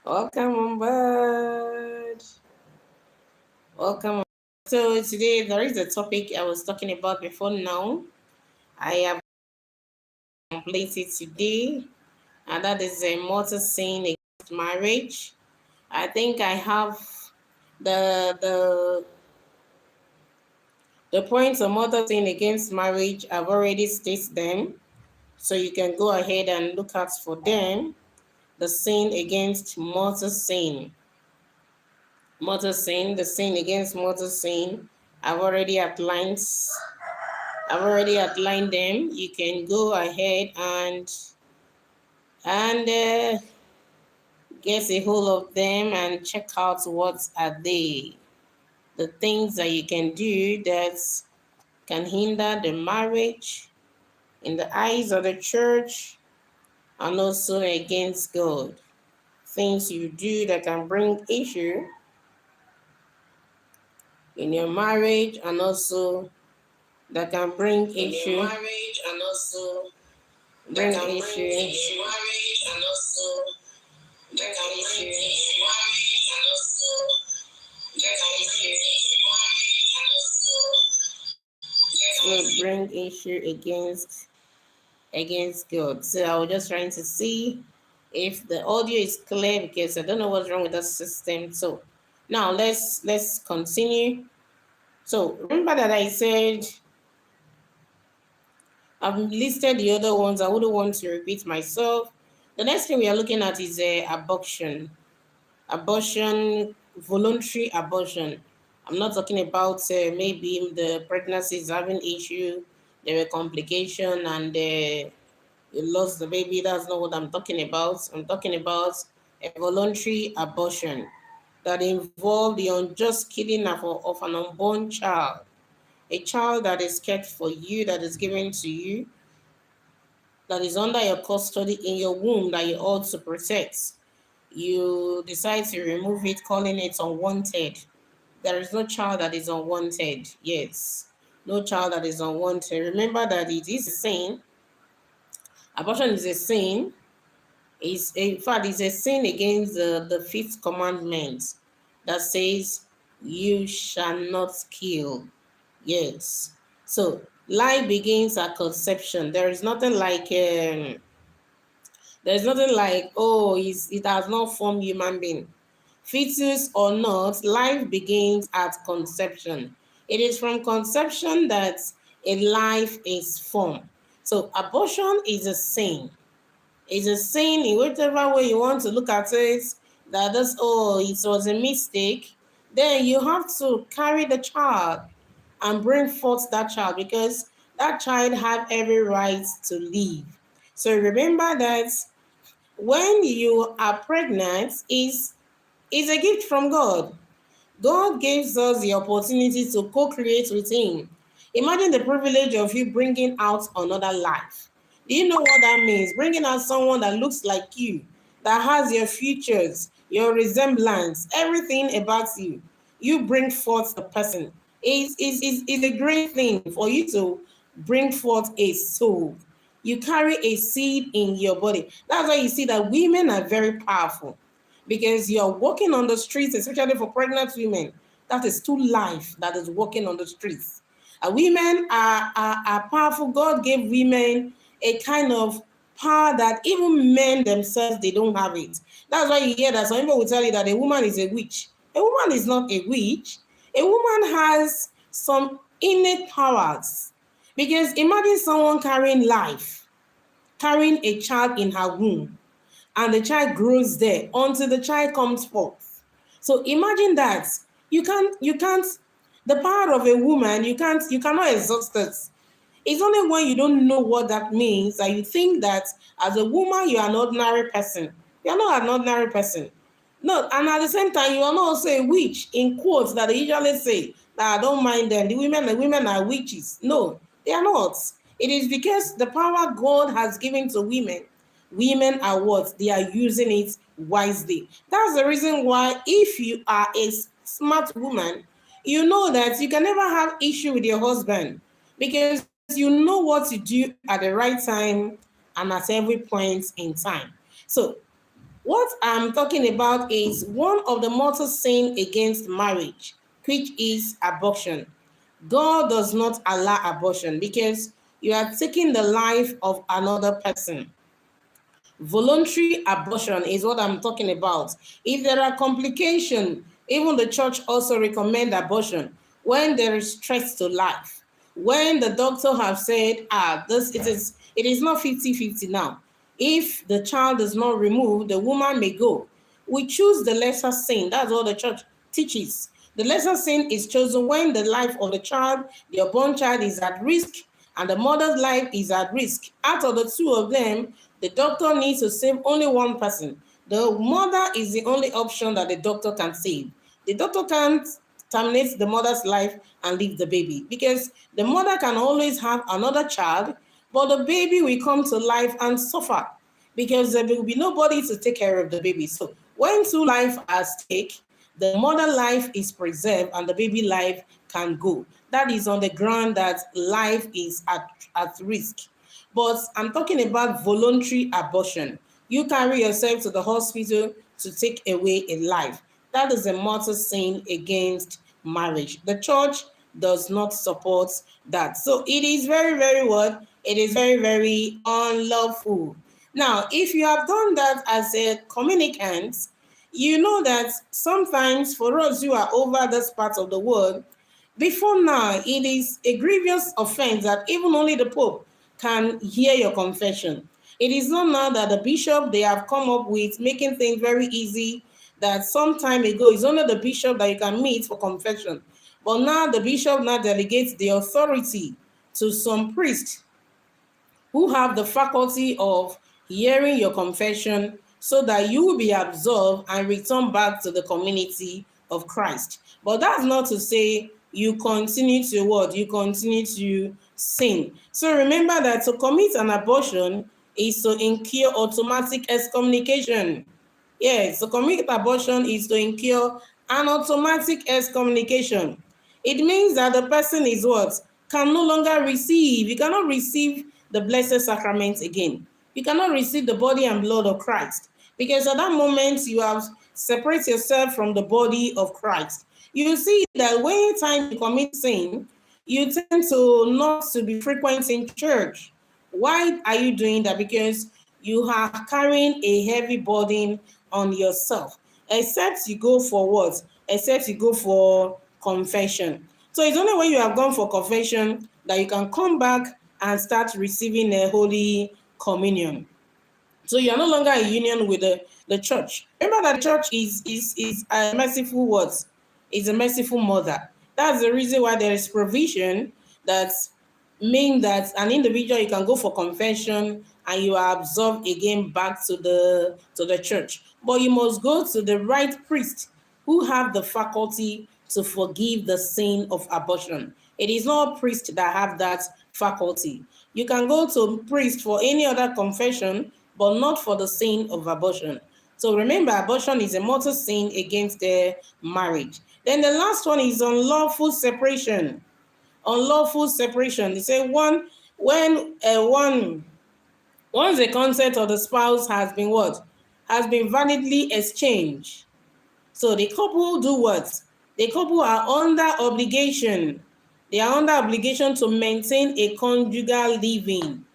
Welcome on board. Welcome. So today there is a topic I was talking about before now. I have completed today, and that is a mortal sin against marriage. I think I have the the the points of mortal sin against marriage. I've already stated them, so you can go ahead and look out for them. The sin against mortal sin. The sin against mortal sin. I've already outlined them. You can go ahead and get a hold of them and check out what are they. The things that you can do that can hinder the marriage in the eyes of the church and also against God. Things you do that can bring issue in your marriage and also that can bring issue. Bring issue. Will bring issue against God. So I was just trying to see if the audio is clear because I don't know what's wrong with that system. So now let's continue. So remember that I said I've listed the other ones. I wouldn't want to repeat myself. The next thing we are looking at is abortion. Abortion, voluntary abortion. I'm not talking about maybe the pregnancy is having issue, there were complication, and you lost the baby. That's not what I'm talking about. I'm talking about a voluntary abortion that involved the unjust killing of an unborn child, a child that is kept for you, that is given to you, that is under your custody in your womb that you ought to protect. You decide to remove it, calling it unwanted. There is no child that is unwanted. Yes, no child that is unwanted. Remember that it is a sin. Abortion is a sin. In fact, it's a sin against the fifth commandment that says, "You shall not kill." Yes. So life begins at conception. There's nothing like, oh, it has not formed human being. Fetus or not, life begins at conception. It is from conception that a life is formed. So abortion is a sin. It's a sin in whichever way you want to look at it, that this, oh, it was a mistake. Then you have to carry the child and bring forth that child because that child have every right to live. So remember that when you are pregnant is a gift from God. God gives us the opportunity to co-create with him. Imagine the privilege of you bringing out another life. Do you know what that means? Bringing out someone that looks like you, that has your features, your resemblance, everything about you. You bring forth the person. It's a great thing for you to bring forth a soul. You carry a seed in your body. That's why you see that women are very powerful because you're walking on the streets, especially for pregnant women. That is two life that is walking on the streets. Women are powerful. God gave women a kind of power that even men themselves, they don't have it. That's why you hear that some people will tell you that a woman is a witch. A woman is not a witch. A woman has some innate powers. Because imagine someone carrying life, carrying a child in her womb, and the child grows there until the child comes forth. So imagine that. You can't, the power of a woman, you cannot exhaust it. It's only when you don't know what that means that you think that as a woman, you are an ordinary person. You're not an ordinary person. No, and at the same time, you are not also a witch, in quotes that they usually say, that I don't mind them. The women are witches. No, they are not. It is because the power God has given to women are what? They are using it wisely. That's the reason why if you are a smart woman, you know that you can never have issue with your husband because you know what to do at the right time and at every point in time. So What I'm talking about is one of the mortal sin against marriage, which is abortion. God does not allow abortion because you are taking the life of another person. Voluntary abortion is what I'm talking about. If there are complications, even the church also recommend abortion when there is threat to life. When the doctor have said, this it is not 50-50 now. If the child is not removed, the woman may go. We choose the lesser sin. That's what the church teaches. The lesser sin is chosen when the life of the child, the unborn child, is at risk and the mother's life is at risk. Out of the two of them, the doctor needs to save only one person. The mother is the only option that the doctor can save. The doctor can't terminate the mother's life and leave the baby because the mother can always have another child, but the baby will come to life and suffer because there will be nobody to take care of the baby. So when two lives are at stake, the mother life is preserved and the baby life can go. That is on the ground that life is at risk. But I'm talking about voluntary abortion. You carry yourself to the hospital to take away a life. That is a mortal sin against marriage. The church does not support that. So it is very, very what? It is very, very unlawful. Now, if you have done that as a communicant, you know that sometimes for us who are over this part of the world, before now, it is a grievous offense that even only the Pope can hear your confession. It is not now that the bishop, they have come up with making things very easy, that some time ago, it's only the bishop that you can meet for confession. But now the bishop now delegates the authority to some priest who have the faculty of hearing your confession so that you will be absolved and return back to the community of Christ. But that's not to say you continue to what? You continue to sin. So remember that to commit an abortion is to incur automatic excommunication. Yes, to commit abortion is to incur an automatic excommunication. It means that the person is what? Can no longer receive. You cannot receive the blessed sacrament again. You cannot receive the body and blood of Christ. Because at that moment, you have separated yourself from the body of Christ. You see that when time you commit sin, you tend to not to be frequent in church. Why are you doing that? Because you are carrying a heavy burden on yourself. Except you go for what? Except you go for confession. So it's only when you have gone for confession that you can come back and start receiving a Holy Communion. So you are no longer in union with the church. Remember that the church is a merciful what? Is a merciful mother. That's the reason why there is provision that mean that an individual, you can go for confession and you are absolved again back to the church. But you must go to the right priest who have the faculty to forgive the sin of abortion. It is not priest that have that faculty. You can go to priest for any other confession, but not for the sin of abortion. So remember, abortion is a mortal sin against the marriage. Then the last one is unlawful separation. Unlawful separation. They say once the consent of the spouse has been what? Has been validly exchanged. So the couple do what? The couple are under obligation. They are under obligation to maintain a conjugal living,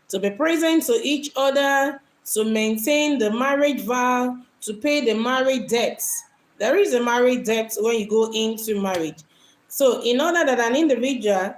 to be present to each other, to maintain the marriage vow, to pay the marriage debts. There is a marriage debt when you go into marriage. So in order that an individual,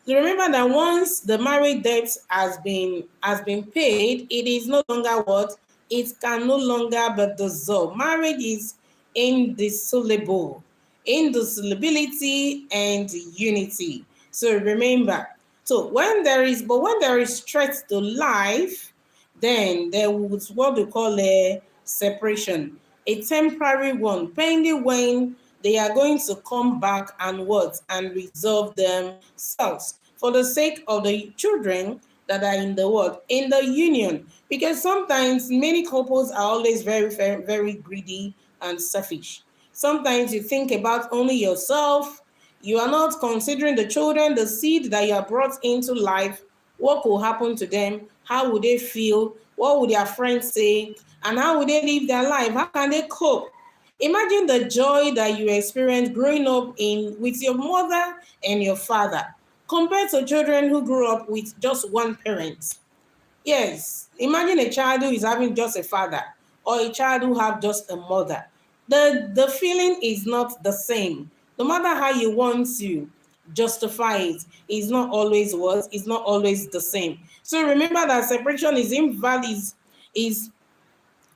remember that once the marriage debt has been paid, it is no longer what? It can no longer be dissolved. Marriage is indissoluble, indissolubility and unity. So remember, when there is threat to life, then there was what we call a separation, a temporary one, pending when they are going to come back and what? And resolve themselves for the sake of the children that are in the world, in the union. Because sometimes many couples are always very, very, very greedy and selfish. Sometimes you think about only yourself. You are not considering the children, the seed that you have brought into life, what could happen to them, How would they feel? What would their friends say? And how would they live their life? How can they cope? Imagine the joy that you experienced growing up in with your mother and your father compared to children who grew up with just one parent. Yes, imagine a child who is having just a father or a child who have just a mother. The feeling is not the same. No matter how you want to justify it, it's not always what, it's not always the same. So remember that separation is invalid, is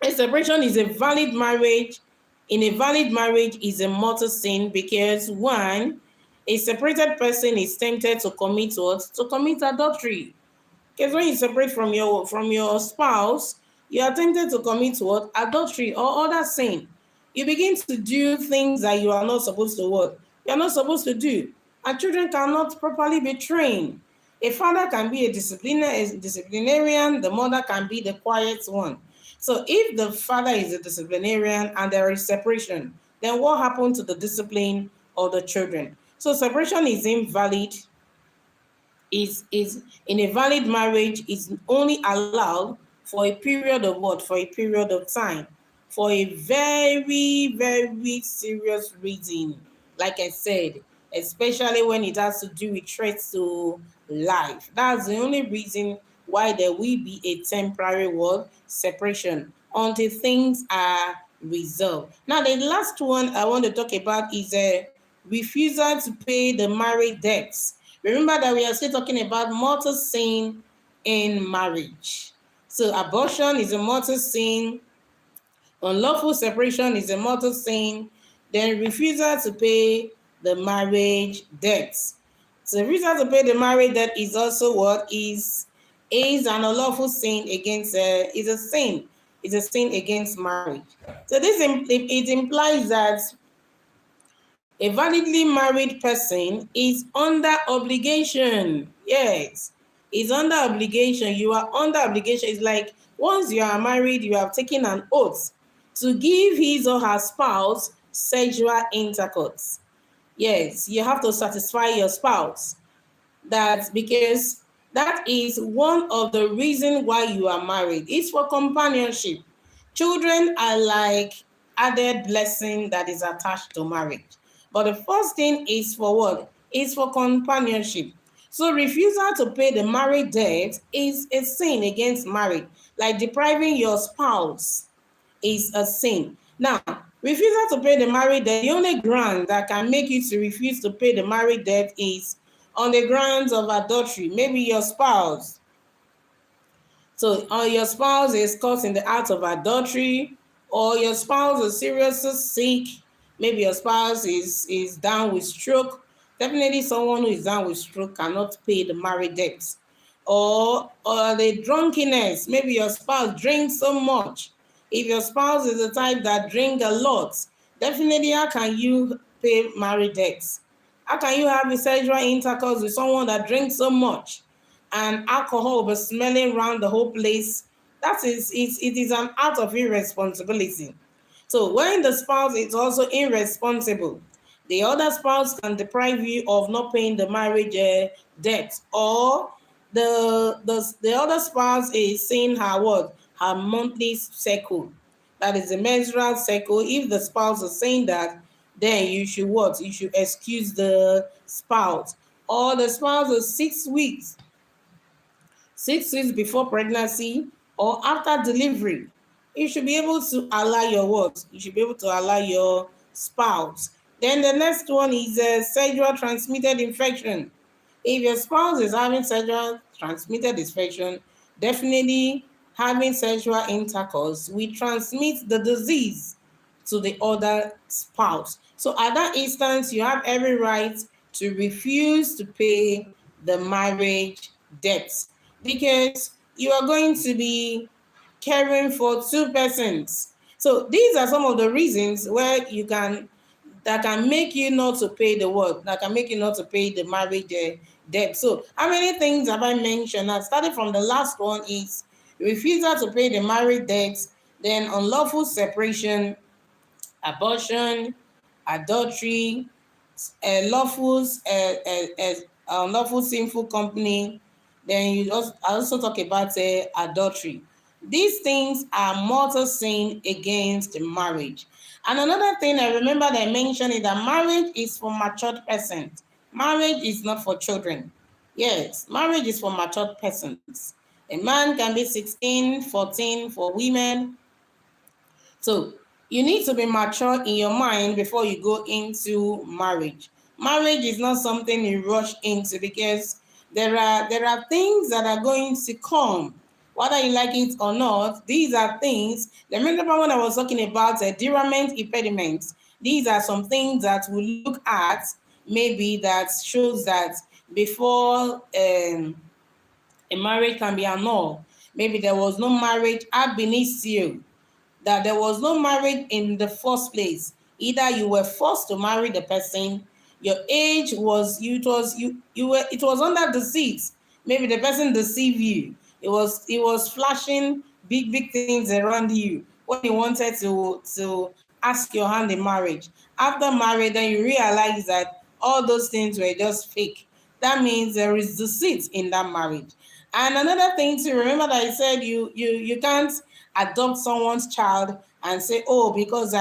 a separation is a valid marriage. In a valid marriage is a mortal sin because one, a separated person is tempted to commit what? To commit adultery. Because when you separate from your spouse, you are tempted to commit what? Adultery or other sin. You begin to do things that you are not supposed to what? You are not supposed to do. And children cannot properly be trained. A father can be a disciplinarian, the mother can be the quiet one. So if the father is a disciplinarian and there is separation, then what happened to the discipline of the children? So separation is invalid, is in a valid marriage is only allowed for a period of what? For a period of time, for a very, very serious reason. Like I said, especially when it has to do with threats to life. That's the only reason why there will be a temporary word separation until things are resolved. Now, the last one I want to talk about is a refusal to pay the marriage debts. Remember that we are still talking about mortal sin in marriage. So abortion is a mortal sin, unlawful separation is a mortal sin, then refusal to pay the marriage debts. So refusal to pay the marriage debt is also what is an unlawful sin against is a sin. It's a sin against marriage. So this it implies that a validly married person is under obligation. Yes, is under obligation. You are under obligation. It's like once you are married, you have taken an oath to give his or her spouse sexual intercourse. Yes, you have to satisfy your spouse. That because that is one of the reasons why you are married. It's for companionship. Children are like added blessing that is attached to marriage. But the first thing is for what? It's for companionship. So refusal to pay the marriage debt is a sin against marriage, like depriving your spouse is a sin. Now, refusal to pay the marriage debt, the only ground that can make you to refuse to pay the marriage debt is on the grounds of adultery. Maybe your spouse. So, or your spouse is caught in the act of adultery, or your spouse is seriously sick. Maybe your spouse is down with stroke. Definitely, someone who is down with stroke cannot pay the marriage debt. Or the drunkenness. Maybe your spouse drinks so much. If your spouse is the type that drink a lot, definitely how can you pay marriage debts? How can you have a sexual intercourse with someone that drinks so much and alcohol will be smelling around the whole place? That is, it is an act of irresponsibility. So when the spouse is also irresponsible, the other spouse can deprive you of not paying the marriage debt, or the other spouse is saying her what? Her monthly cycle. That is the menstrual cycle. If the spouse is saying that, then you should what? You should excuse the spouse. Or the spouse is 6 weeks, 6 weeks before pregnancy or after delivery. You should be able to allow your what? You should be able to allow your spouse. Then the next one is sexual transmitted infection. If your spouse is having sexual transmitted infection, definitely having sexual intercourse will transmit the disease to the other spouse. So at that instance, you have every right to refuse to pay the marriage debt because you are going to be caring for two persons. So these are some of the reasons where you can that can make you not to pay the work, that can make you not to pay the marriage debt. So how many things have I mentioned? I started from the last one is refusal to pay the marriage debt, then unlawful separation, abortion, adultery, unlawful sinful company, Then I also talk about adultery. These things are mortal sin against marriage. And another thing I remember that I mentioned is that marriage is for matured persons. Marriage is not for children. Yes, marriage is for matured persons. A man can be 16, 14 for women. So you need to be mature in your mind before you go into marriage. Marriage is not something you rush into, because there are things that are going to come, whether you like it or not. These are things. Remember when I was talking about derailment impediments? These are some things that we look at, maybe that shows that before a marriage can be annulled. Maybe there was no marriage ab initio, that there was no marriage in the first place. Either you were forced to marry the person, your age was you were it was under deceit. Maybe the person deceived you. It was flashing big things around you when he wanted to ask your hand in marriage. After marriage, then you realize that all those things were just fake. That means there is deceit in that marriage. And another thing to remember, that I said you can't adopt someone's child and say, oh, because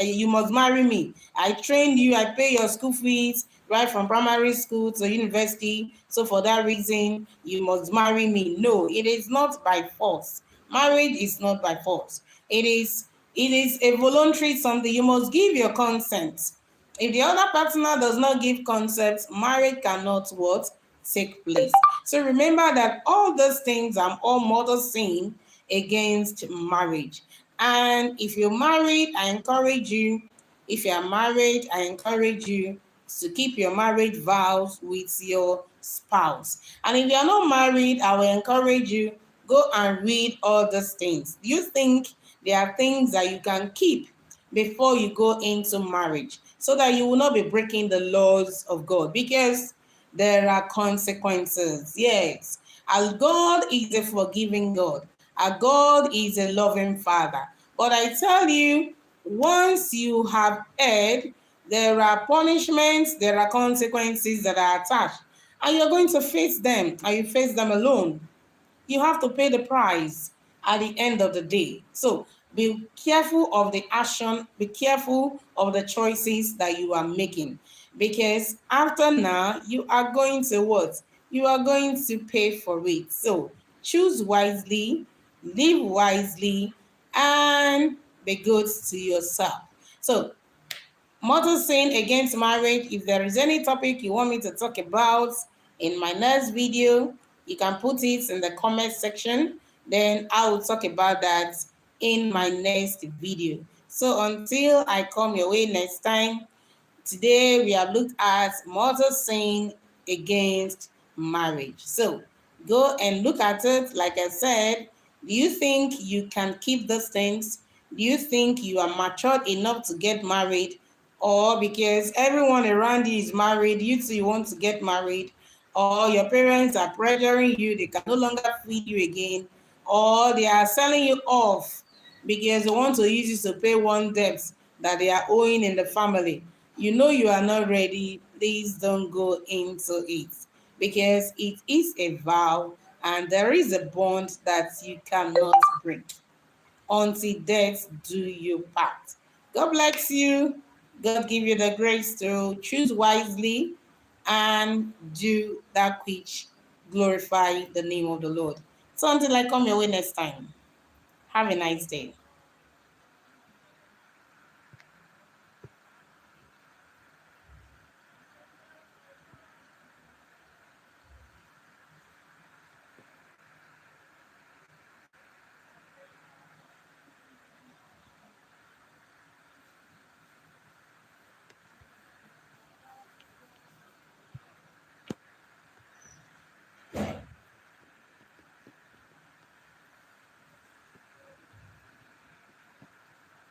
you must marry me. I trained you, I pay your school fees right from primary school to university. So for that reason, you must marry me. No, it is not by force. Marriage is not by force. It is a voluntary something. You must give your consent. If the other partner does not give consent, marriage cannot what? Take place. So remember that all those things are all mortal sin against marriage. And if you're married, I encourage you, if you are married, I encourage you to keep your marriage vows with your spouse. And if you are not married, I will encourage you, go and read all those things. Do you think there are things that you can keep before you go into marriage, so that you will not be breaking the laws of God? Because there are consequences. Yes. Our God is a forgiving God. Our God is a loving Father. But I tell you, once you have erred, there are punishments, there are consequences that are attached. And you're going to face them, and you face them alone. You have to pay the price at the end of the day. So be careful of the action, be careful of the choices that you are making. Because after now, you are going to what? You are going to pay for it. So choose wisely, live wisely, and be good to yourself. So mortal sin against marriage. If there is any topic you want me to talk about in my next video, you can put it in the comment section. Then I will talk about that in my next video. So until I come your way next time, today we have looked at mortal sin against marriage. So go and look at it. Like I said, do you think you can keep those things? Do you think you are matured enough to get married? Or because everyone around you is married, you too want to get married? Or your parents are pressuring you, they can no longer feed you again? Or they are selling you off because they want to use you to pay one debt that they are owing in the family? You know you are not ready. Please don't go into it, because it is a vow and there is a bond that you cannot break. Until death do you part. God bless you. God give you the grace to choose wisely and do that which glorify the name of the Lord. So until I come your way next time, have a nice day.